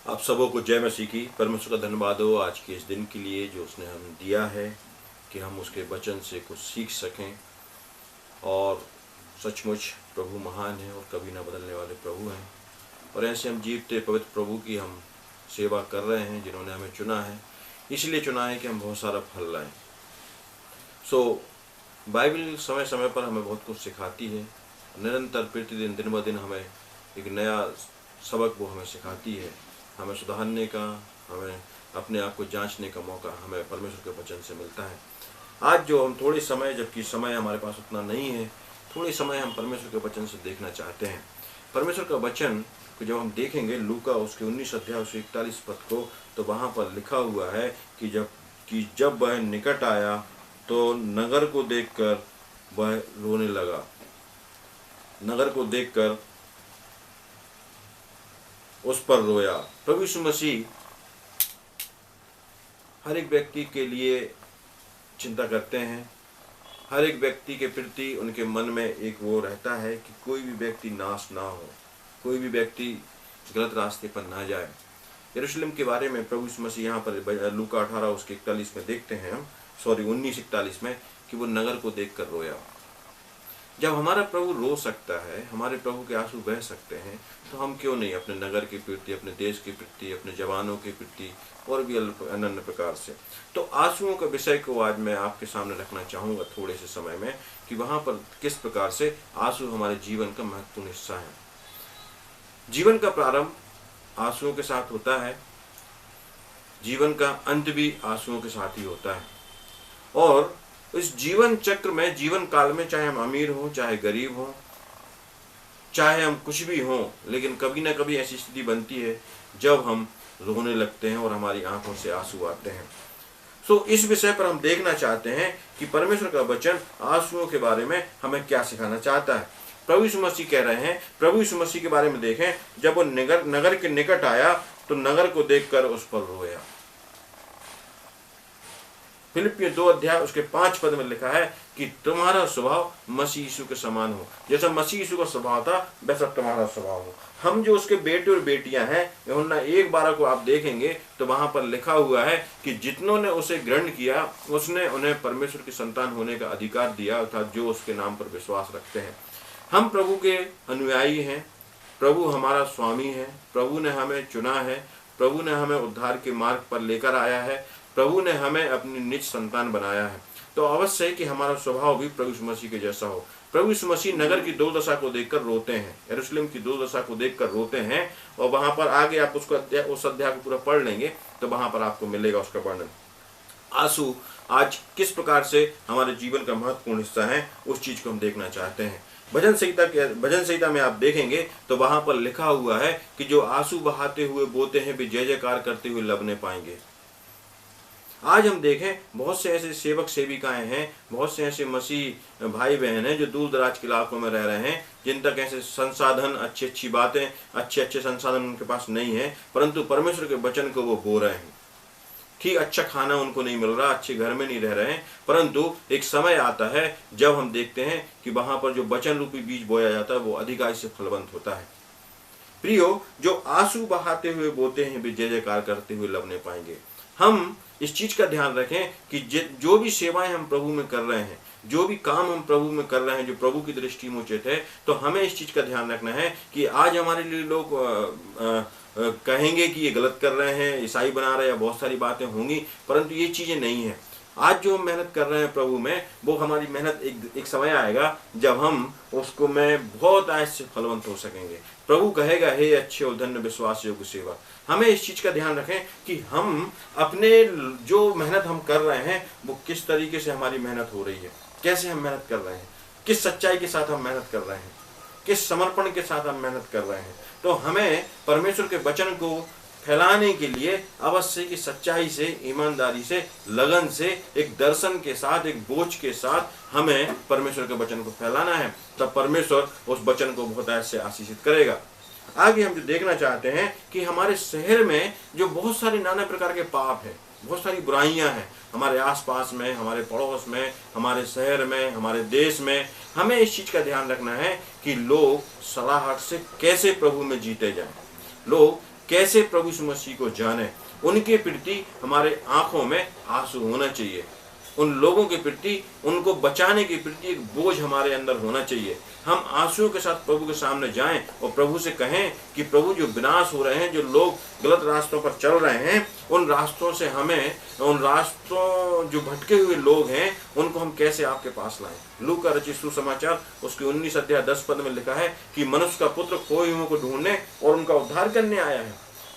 आप सबों को जय मसीह की। परमेश्वर का धन्यवाद हो आज के इस दिन के लिए जो उसने हमें दिया है कि हम उसके वचन से कुछ सीख सकें। और सचमुच प्रभु महान है और कभी ना बदलने वाले प्रभु हैं, और ऐसे हम जीवते पवित्र प्रभु की हम सेवा कर रहे हैं जिन्होंने हमें चुना है। इसलिए चुना है कि हम बहुत सारा फल लाएं। बाइबल समय समय पर हमें बहुत कुछ सिखाती है। निरंतर प्रतिदिन दिन ब दिन हमें एक नया सबक वो हमें सिखाती है। हमें सुधारने का, हमें अपने आप को जांचने का मौका हमें परमेश्वर के वचन से मिलता है। आज जो हम थोड़े समय, जबकि समय हमारे पास उतना नहीं है, थोड़े समय हम परमेश्वर के वचन से देखना चाहते हैं। परमेश्वर का वचन को जब हम देखेंगे लूका उसके 19 अध्याय उसके 41 पद को, तो वहाँ पर लिखा हुआ है कि जब वह निकट आया तो नगर को देखकर वह रोने लगा। नगर को देखकर उस पर रोया। प्रभु यीशु मसीह हर एक व्यक्ति के लिए चिंता करते हैं। हर एक व्यक्ति के प्रति उनके मन में एक वो रहता है कि कोई भी व्यक्ति नाश ना हो, कोई भी व्यक्ति गलत रास्ते पर ना जाए। यरूशलेम के बारे में प्रभु यीशु मसीह यहाँ पर लूका 18 उसके 41 में देखते हैं हम, 19:41 में, कि वो नगर को देखकर रोया। जब हमारा प्रभु रो सकता है, हमारे प्रभु के आंसू बह सकते हैं, तो हम क्यों नहीं अपने नगर के प्रति, अपने देश के प्रति, अपने जवानों के प्रति और भी अन्य प्रकार से। तो आंसुओं का विषय को आज मैं आपके सामने रखना चाहूँगा थोड़े से समय में, कि वहाँ पर किस प्रकार से आंसू हमारे जीवन का महत्वपूर्ण हिस्सा है। जीवन का प्रारंभ आंसुओं के साथ होता है, जीवन का अंत भी आंसुओं के साथ ही होता है। और इस जीवन चक्र में, जीवन काल में, चाहे हम अमीर हों, चाहे गरीब हों, चाहे हम कुछ भी हों, लेकिन कभी ना कभी ऐसी स्थिति बनती है जब हम रोने लगते हैं और हमारी आंखों से आंसू आते हैं। इस विषय पर हम देखना चाहते हैं कि परमेश्वर का वचन आंसुओं के बारे में हमें क्या सिखाना चाहता है। प्रभु यीशु मसीह कह रहे हैं, प्रभु यीशु मसीह के बारे में देखें, जब वो नगर के निकट आया तो नगर को देखकर उस पर रोया। फिलिपियों 2 अध्याय उसके 5 पद में लिखा है कि तुम्हारा स्वभाव मसीह यीशु के समान हो। जैसा मसीह यीशु का स्वभाव था वैसा तुम्हारा स्वभाव हो। हम जो उसके बेटे और बेटियां हैं, यूहन्ना 1:12 को आप देखेंगे तो वहां पर लिखा हुआ है कि जितनों ने उसे ग्रहण किया उसने उन्हें परमेश्वर की संतान होने का अधिकार दिया, अर्थात जो उसके नाम पर विश्वास रखते हैं। हम प्रभु के अनुयायी हैं, प्रभु हमारा स्वामी है, प्रभु ने हमें चुना है, प्रभु ने हमें उद्धार के मार्ग पर लेकर आया है, प्रभु ने हमें अपनी निज संतान बनाया है। तो अवश्य है कि हमारा स्वभाव भी प्रभु यीशु मसीह के जैसा हो। प्रभु यीशु मसीह नगर की दुर्दशा को देखकर रोते हैं, यरूशलेम की दुर्दशा को देखकर रोते हैं। और वहां पर आगे आप उस अध्याय को पूरा पढ़ लेंगे तो वहां पर आपको मिलेगा उसका वर्णन। आंसू आज किस प्रकार से हमारे जीवन का महत्वपूर्ण हिस्सा है, उस चीज को हम देखना चाहते हैं। भजन संहिता में आप देखेंगे तो वहां पर लिखा हुआ है कि जो आंसू बहाते हुए बोते हैं वे जय जयकार करते हुए लबने पाएंगे। आज हम देखें बहुत से ऐसे सेवक सेविकाएं हैं, बहुत से ऐसे मसीह भाई बहन हैं जो दूर दराज के इलाकों में रह रहे हैं, जिन तक ऐसे संसाधन, अच्छी बातें, अच्छे संसाधन उनके पास नहीं है, परंतु परमेश्वर के वचन को वो बो रहे हैं। ठीक, अच्छा खाना उनको नहीं मिल रहा, अच्छे घर में नहीं रह रहे हैं, परंतु एक समय आता है जब हम देखते हैं कि वहां पर जो वचन रूपी बीज बोया जाता है वो अधिकाई से फलवंत होता है। प्रियो, जो आंसू बहाते हुए बोते हैं वे जय जयकार करते हुए लबने पाएंगे। हम इस चीज का ध्यान रखें कि जो भी सेवाएं हम प्रभु में कर रहे हैं, जो भी काम हम प्रभु में कर रहे हैं जो प्रभु की दृष्टि में उचित है, तो हमें इस चीज का ध्यान रखना है कि आज हमारे लिए लोग कहेंगे कि ये गलत कर रहे हैं, ईसाई बना रहे हैं, बहुत सारी बातें होंगी, परंतु ये चीजें नहीं है। आज जो हम मेहनत कर रहे हैं प्रभु में, वो हमारी मेहनत एक समय आएगा जब हम उसको में बहुत आयत से फलवंत हो सकेंगे। प्रभु कहेगा, हे अच्छे और धन्य विश्वास योग्य सेवक। हमें इस चीज का ध्यान रखें कि हम अपने जो मेहनत हम कर रहे हैं वो किस तरीके से हमारी मेहनत हो रही है, कैसे हम मेहनत कर रहे हैं, किस सच्चाई के साथ हम मेहनत कर रहे हैं, किस समर्पण के साथ हम मेहनत कर रहे हैं। तो हमें परमेश्वर के वचन को फैलाने के लिए अवश्य की सच्चाई से, ईमानदारी से, लगन से, एक दर्शन के साथ, एक बोझ के साथ हमें परमेश्वर के वचन को फैलाना है। तब परमेश्वर उस वचन को बहुत ऐसे आशीषित करेगा। आगे हम जो देखना चाहते हैं कि हमारे शहर में जो बहुत सारे नाना प्रकार के पाप है, बहुत सारी बुराइयां हैं हमारे आसपास में, हमारे पड़ोस में, हमारे शहर में, हमारे देश में। हमें इस चीज का ध्यान रखना है कि लोग सलाहट से कैसे प्रभु में जीते जाएं, लोग कैसे प्रभु यीशु मसीह को जाने, उनके प्रति हमारे आंखों में आंसू होना चाहिए। उन लोगों के प्रति, उनको बचाने के प्रति एक बोझ हमारे अंदर होना चाहिए। हम आंसुओं के साथ प्रभु के सामने जाएं और प्रभु से कहें कि प्रभु, जो विनाश हो रहे हैं, जो लोग गलत रास्तों पर चल रहे हैं, उन रास्तों से हमें, उन रास्तों जो भटके हुए लोग हैं, उनको हम कैसे आपके पास लाएं। लूका रचित सुसमाचार उसके 19 अध्याय 10 पद में लिखा है कि मनुष्य का पुत्र खोए हुओं को ढूंढने और उनका उद्धार करने आया है।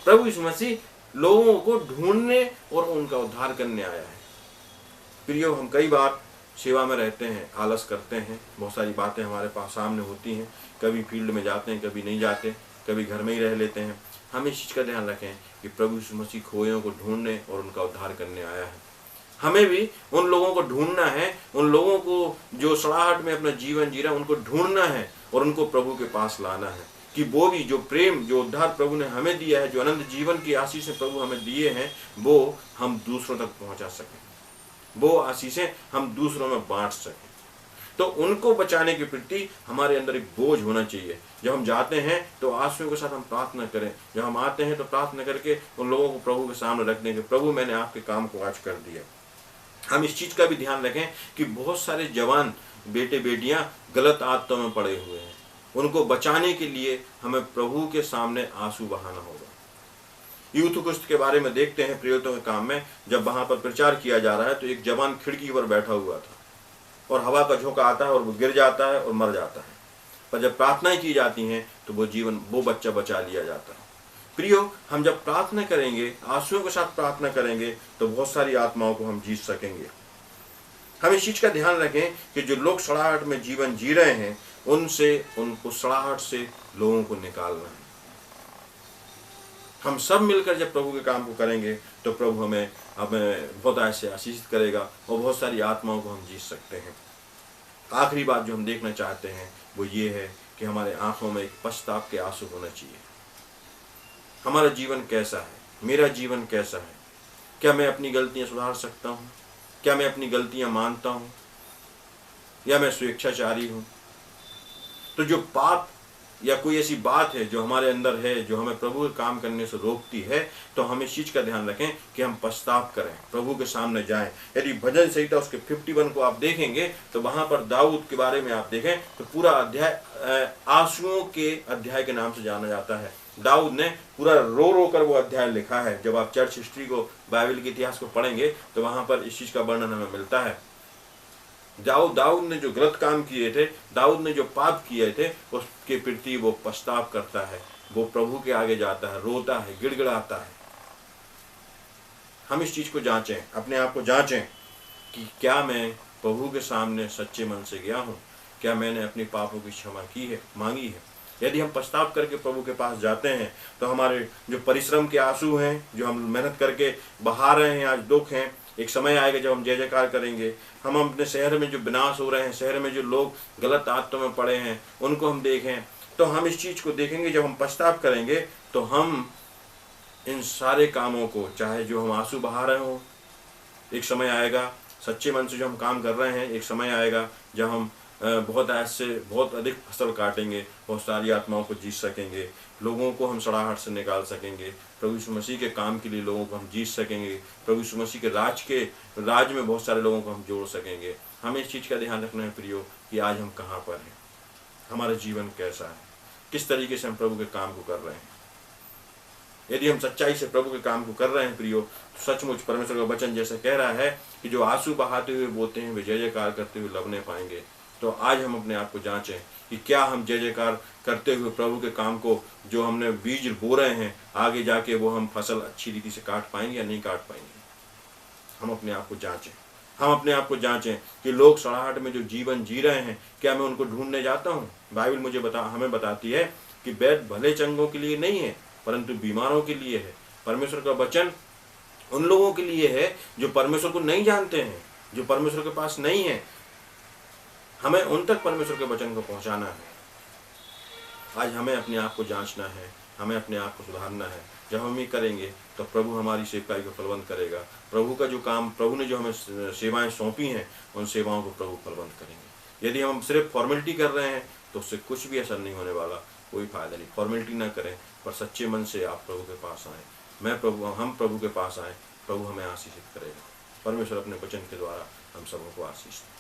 प्रभु यीशु मसीह लोगों को ढूंढने और उनका उद्धार करने आया है। प्रियो, हम कई बार सेवा में रहते हैं, आलस करते हैं, बहुत सारी बातें हमारे पास सामने होती हैं, कभी फील्ड में जाते हैं, कभी नहीं जाते, कभी घर में ही रह लेते हैं। हम इस चीज़ का ध्यान रखें कि प्रभु यीशु मसीह खोयों को ढूंढने और उनका उद्धार करने आया है। हमें भी उन लोगों को ढूंढना है, उन लोगों को जो सड़ाहट में अपना जीवन जी रहे हैं, उनको ढूंढना है और उनको प्रभु के पास लाना है कि वो भी जो प्रेम, जो उद्धार प्रभु ने हमें दिया है, जो अनंत जीवन की आशीष प्रभु हमें दिए हैं, वो हम दूसरों तक पहुंचा सकें, वो आशीषें हम दूसरों में बांट सकें। तो उनको बचाने के प्रति हमारे अंदर एक बोझ होना चाहिए। जब हम जाते हैं तो आंसुओं के साथ हम प्रार्थना करें, जब हम आते हैं तो प्रार्थना करके उन लोगों को प्रभु के सामने रख देंगे, प्रभु मैंने आपके काम को आज कर दिया। हम इस चीज़ का भी ध्यान रखें कि बहुत सारे जवान बेटे बेटियां गलत आदतों में पड़े हुए हैं, उनको बचाने के लिए हमें प्रभु के सामने आंसू बहाना होगा। यूथ कुश्त के बारे में देखते हैं, प्रेरितों के काम में जब वहां पर प्रचार किया जा रहा है तो एक जवान खिड़की पर बैठा हुआ था और हवा का झोंका आता है और वो गिर जाता है और मर जाता है, पर जब प्रार्थनाएं की जाती हैं तो वो बच्चा बचा लिया जाता है। प्रियो, हम जब प्रार्थना करेंगे, आंसुओं के साथ प्रार्थना करेंगे, तो बहुत सारी आत्माओं को हम जीत सकेंगे। हम इस चीज का ध्यान रखें कि जो लोग सड़ाहट में जीवन जी रहे हैं, उनको सड़ाहट से लोगों को निकालना है। हम सब मिलकर जब प्रभु के काम को करेंगे तो प्रभु हमें बहुत ऐसे आशीषित करेगा और बहुत सारी आत्माओं को हम जीत सकते हैं। आखिरी बात जो हम देखना चाहते हैं वो ये है कि हमारे आंखों में एक पश्चाताप के आंसू होना चाहिए। हमारा जीवन कैसा है, मेरा जीवन कैसा है, क्या मैं अपनी गलतियां सुधार सकता हूँ, क्या मैं अपनी गलतियां मानता हूँ, या मैं स्वेच्छाचारी हूँ। तो जो पाप या कोई ऐसी बात है जो हमारे अंदर है, जो हमें प्रभु के काम करने से रोकती है, तो हम इस चीज का ध्यान रखें कि हम पश्चाताप करें, प्रभु के सामने जाएं। यदि भजन संहिता उसके 51 को आप देखेंगे तो वहां पर दाऊद के बारे में आप देखें तो पूरा अध्याय आंसुओं के अध्याय के नाम से जाना जाता है। दाऊद ने पूरा रो रो कर वो अध्याय लिखा है। जब आप चर्च हिस्ट्री को, बाइबल के इतिहास को पढ़ेंगे तो वहां पर इस चीज का वर्णन हमें मिलता है। दाऊद ने जो गलत काम किए थे, दाऊद ने जो पाप किए थे, उसके प्रति वो पश्चाताप करता है, वो प्रभु के आगे जाता है, रोता है, गिड़गिड़ाता है। हम इस चीज को जांचें, अपने आप को जांचें कि क्या मैं प्रभु के सामने सच्चे मन से गया हूँ, क्या मैंने अपने पापों की क्षमा की है, मांगी है। यदि हम पश्चाताप करके प्रभु के पास जाते हैं तो हमारे जो परिश्रम के आंसू हैं, जो हम मेहनत करके बहा रहे हैं, आज दुख हैं, एक समय आएगा जब हम जय जयकार करेंगे। हम अपने शहर में जो विनाश हो रहे हैं, शहर में जो लोग गलत आदतों में पड़े हैं, उनको हम देखें तो हम इस चीज़ को देखेंगे। जब हम पश्चाताप करेंगे तो हम इन सारे कामों को, चाहे जो हम आंसू बहा रहे हों, एक समय आएगा सच्चे मन से जो हम काम कर रहे हैं, एक समय आएगा जब हम बहुत अधिक फसल काटेंगे, बहुत सारी आत्माओं को जीत सकेंगे, लोगों को हम सड़ाहट से निकाल सकेंगे, प्रभु यीशु मसीह के काम के लिए लोगों को हम जीत सकेंगे, प्रभु यीशु मसीह के राज में बहुत सारे लोगों को हम जोड़ सकेंगे। हमें इस चीज़ का ध्यान रखना है प्रियो कि आज हम कहाँ पर हैं, हमारा जीवन कैसा है, किस तरीके से हम प्रभु के काम को कर रहे हैं। यदि हम सच्चाई से प्रभु के काम को कर रहे हैं प्रियो, तो सचमुच परमेश्वर का वचन जैसे कह रहा है कि जो आंसू बहाते हुए बोते हैं वे जय जयकार करते हुए लवने पाएंगे। तो आज हम अपने आप को जांचें कि क्या हम जय जयकार करते हुए प्रभु के काम को, जो हमने बीज बो रहे हैं, आगे जाके वो हम फसल अच्छी रीति से काट पाएंगे या नहीं काट पाएंगे। हम अपने आप को जांचें, हम अपने आप को जांचें कि लोग सड़ाहट में जो जीवन जी रहे हैं, क्या मैं उनको ढूंढने जाता हूँ। बाइबल हमें बताती है कि वैद्य भले चंगों के लिए नहीं है परंतु बीमारों के लिए है। परमेश्वर का वचन उन लोगों के लिए है जो परमेश्वर को नहीं जानते हैं, जो परमेश्वर के पास नहीं है। हमें उन तक परमेश्वर के वचन को पहुंचाना है। आज हमें अपने आप को जांचना है, हमें अपने आप को सुधारना है। जब हम ये करेंगे तो प्रभु हमारी सेवकाई को फलवंत करेगा। प्रभु का जो काम, प्रभु ने जो हमें सेवाएं सौंपी हैं, उन सेवाओं को प्रभु फलवंत करेंगे। यदि हम सिर्फ फॉर्मेलिटी कर रहे हैं तो उससे कुछ भी असर नहीं होने वाला। कोई फायदा नहीं। फॉर्मेलिटी ना करें, पर सच्चे मन से आप प्रभु के पास आएँ। हम प्रभु के पास आएँ, प्रभु हमें आशीषित करेगा। परमेश्वर अपने वचन के द्वारा हम सबों को आशीष दें।